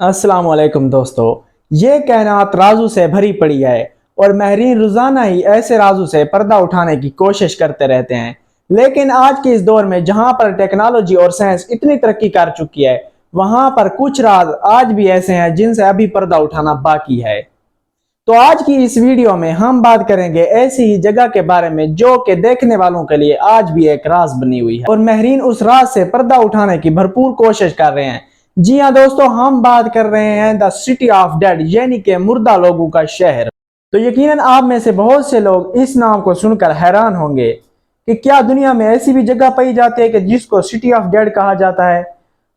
अस्सलाम वालेकुम दोस्तों। ये कायनात राजू से भरी पड़ी है और माहिरीन रोजाना ही ऐसे राजू से पर्दा उठाने की कोशिश करते रहते हैं। लेकिन आज के इस दौर में जहां पर टेक्नोलॉजी और साइंस इतनी तरक्की कर चुकी है, वहां पर कुछ राज आज भी ऐसे हैं जिनसे अभी पर्दा उठाना बाकी है। तो आज की इस वीडियो में हम बात करेंगे ऐसी ही जगह के बारे में जो कि देखने वालों के लिए आज भी एक राज बनी हुई है और माहिरीन उस राज से पर्दा उठाने की भरपूर कोशिश कर रहे हैं। जी हाँ दोस्तों, हम बात कर रहे हैं द सिटी ऑफ डेड यानी कि मुर्दा लोगों का शहर। तो यकीनन आप में से बहुत से लोग इस नाम को सुनकर हैरान होंगे कि क्या दुनिया में ऐसी भी जगह पाई जाती है कि जिसको सिटी ऑफ डेड कहा जाता है।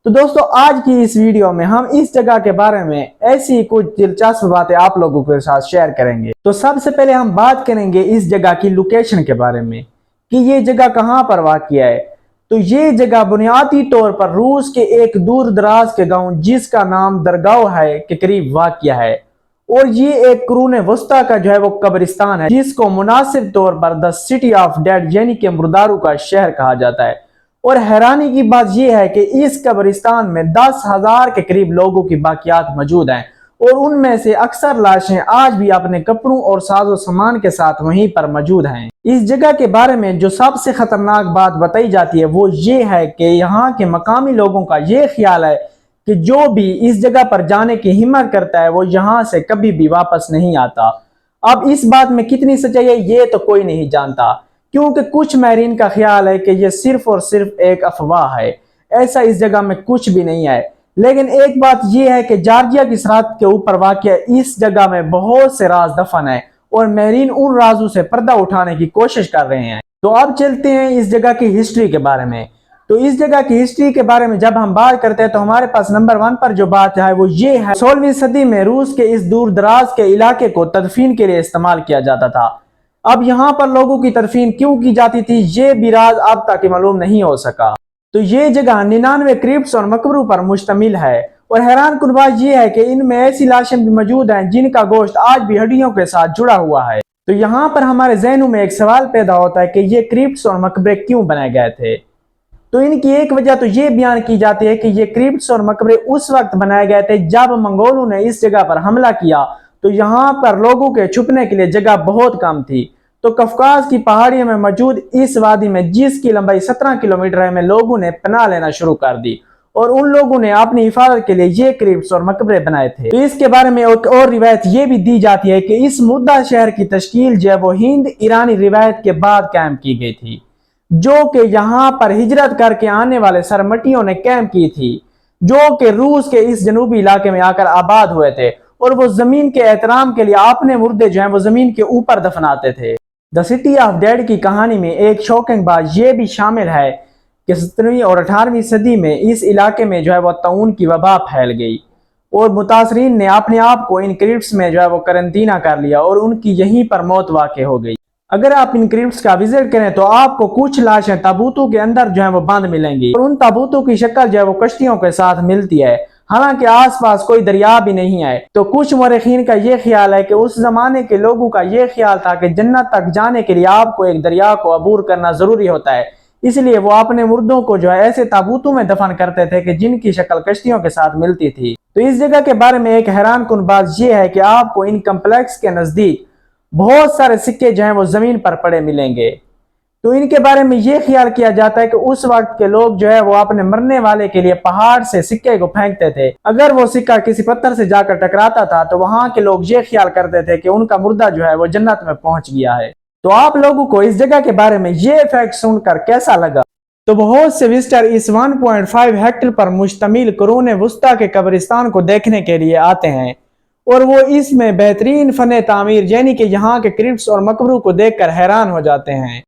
तो दोस्तों, आज की इस वीडियो में हम इस जगह के बारे में ऐसी कुछ दिलचस्प बातें आप लोगों के साथ शेयर करेंगे। तो सबसे पहले हम बात करेंगे इस जगह की लोकेशन के बारे में कि ये जगह कहाँ पर वाक़िया है। तो ये जगह बुनियादी तौर पर रूस के एक दूर दराज के गांव जिसका नाम दरगाह है के करीब वाक़िया है और ये एक कुरून वस्ता का जो है वो कब्रिस्तान है जिसको मुनासिब तौर पर द सिटी ऑफ डेड यानी कि मुर्दारों का शहर कहा जाता है। और हैरानी की बात यह है कि इस कब्रिस्तान में 10,000 के करीब लोगों की बाकियात मौजूद हैं और उनमें से अक्सर लाशें आज भी अपने कपड़ों और साजो सामान के साथ वहीं पर मौजूद हैं। इस जगह के बारे में जो सबसे खतरनाक बात बताई जाती है वो ये है कि यहाँ के मकामी लोगों का ये ख्याल है कि जो भी इस जगह पर जाने की हिम्मत करता है वो यहाँ से कभी भी वापस नहीं आता। अब इस बात में कितनी सच्चाई है ये तो कोई नहीं जानता, क्योंकि कुछ माहिरीन का ख्याल है कि यह सिर्फ और सिर्फ एक अफवाह है, ऐसा इस जगह में कुछ भी नहीं है। लेकिन एक बात यह है कि जॉर्जिया की सरहद के ऊपर वाक़िया इस जगह में बहुत से राज दफन है और माहिरीन उन राजों से पर्दा उठाने की कोशिश कर रहे हैं। तो अब चलते हैं इस जगह की हिस्ट्री के बारे में। तो इस जगह की हिस्ट्री के बारे में जब हम बात करते हैं तो हमारे पास नंबर 1 पर जो बात है वो ये है, 16वीं सदी में रूस के इस दूर दराज के इलाके को तदफीन के लिए इस्तेमाल किया जाता था। अब यहाँ पर लोगों की तदफीन क्यों की जाती थी ये भी राज अब तक मालूम नहीं हो सका। तो ये जगह 99 क्रिप्ट्स और मकबरों पर मुश्तमिल है और हैरान कुन बात यह है कि इनमें ऐसी लाशें भी मौजूद हैं जिनका गोश्त आज भी हड्डियों के साथ जुड़ा हुआ है। तो यहाँ पर हमारे ज़हनों में एक सवाल पैदा होता है कि ये क्रिप्ट्स और मकबरे क्यों बनाए गए थे। तो इनकी एक वजह तो ये बयान की जाती है कि ये क्रिप्ट्स और मकबरे उस वक्त बनाए गए थे जब मंगोलों ने इस जगह पर हमला किया तो यहाँ पर लोगों के छुपने के लिए जगह बहुत कम थी। तो कफकाज की पहाड़ियों में मौजूद इस वादी में जिसकी लंबाई 17 किलोमीटर है में लोगों ने पनाह लेना शुरू कर दी और उन लोगों ने अपनी हिफाजत के लिए ये क्रिप्ट्स और मकबरे बनाए थे। तो इसके बारे में एक और रिवायत ये भी दी जाती है कि इस मुर्दा शहर की तश्कील जो है वो हिंद ईरानी रिवायत के बाद कायम की गई थी, जो कि यहाँ पर हिजरत करके आने वाले सरमटियों ने कायम की थी, जो कि रूस के इस जनूबी इलाके में आकर आबाद हुए थे और वो जमीन के एहतराम के लिए अपने मुर्दे जो है वो जमीन के ऊपर दफनाते थे। द सिटी ऑफ डेड की कहानी में एक शॉकिंग बात यह भी शामिल है कि 17वीं और 18वीं सदी में इस इलाके में जो है वो ताउन की वबा फैल गई और मुतासरीन ने अपने आप को इन क्रिप्ट्स में जो है वो करंतना कर लिया और उनकी यहीं पर मौत वाक़ई हो गई। अगर आप इन क्रिप्ट्स का विजिट करें तो आपको कुछ लाशें ताबूतों के अंदर जो है वो बंद मिलेंगी और उन ताबूतों की शक्ल जो है वो कश्तियों के साथ मिलती है, हालांकि आसपास कोई दरिया भी नहीं है। तो कुछ मौरखीन का यह ख्याल है कि उस जमाने के लोगों का यह ख्याल था कि जन्नत तक जाने के लिए आपको एक दरिया को अबूर करना जरूरी होता है, इसलिए वो अपने मुर्दों को जो है ऐसे ताबूतों में दफन करते थे कि जिनकी शक्ल कश्तियों के साथ मिलती थी। तो इस जगह के बारे में एक हैरान कुन बात यह है कि आपको इन कम्प्लेक्स के नजदीक बहुत सारे सिक्के जो हैं वो जमीन पर पड़े मिलेंगे। तो इनके बारे में ये ख्याल किया जाता है कि उस वक्त के लोग जो है वो अपने मरने वाले के लिए पहाड़ से सिक्के को फेंकते थे। अगर वो सिक्का किसी पत्थर से जाकर टकराता था तो वहां के लोग ये ख्याल करते थे कि उनका मुर्दा जो है वो जन्नत में पहुंच गया है। तो आप लोगों को इस जगह के बारे में ये फैक्ट सुनकर कैसा लगा? तो बहुत से विजिटर इस 1.5 हेक्टेयर पर मुश्तमिल कुरून वस्ता के कब्रिस्तान को देखने के लिए आते हैं और वो इसमें बेहतरीन फन तामीर यानी कि यहाँ के क्रिप्ट्स और मकबरों को देखकर हैरान हो जाते हैं।